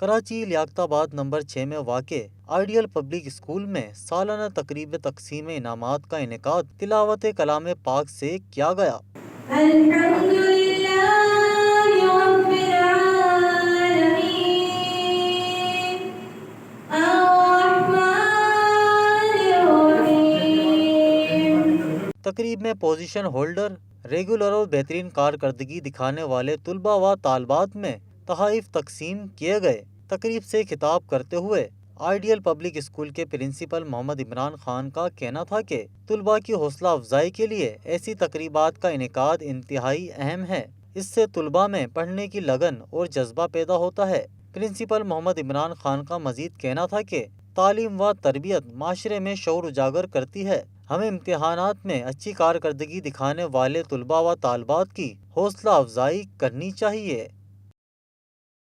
کراچی لیاقت آباد نمبر 6 میں واقع آئیڈیل پبلک اسکول میں سالانہ تقریب تقسیم انعامات کا انعقاد تلاوت کلام پاک سے کیا گیا۔ تقریب میں پوزیشن ہولڈر، ریگولر اور بہترین کارکردگی دکھانے والے طلباء و طالبات میں تحائف تقسیم کیے گئے۔ تقریب سے خطاب کرتے ہوئے آئیڈیل پبلک اسکول کے پرنسپل محمد عمران خان کا کہنا تھا کہ طلباء کی حوصلہ افزائی کے لیے ایسی تقریبات کا انعقاد انتہائی اہم ہے۔ اس سے طلباء میں پڑھنے کی لگن اور جذبہ پیدا ہوتا ہے۔ پرنسپل محمد عمران خان کا مزید کہنا تھا کہ تعلیم و تربیت معاشرے میں شعور اجاگر کرتی ہے۔ ہمیں امتحانات میں اچھی کارکردگی دکھانے والے طلباء و طالبات کی حوصلہ افزائی کرنی چاہیے۔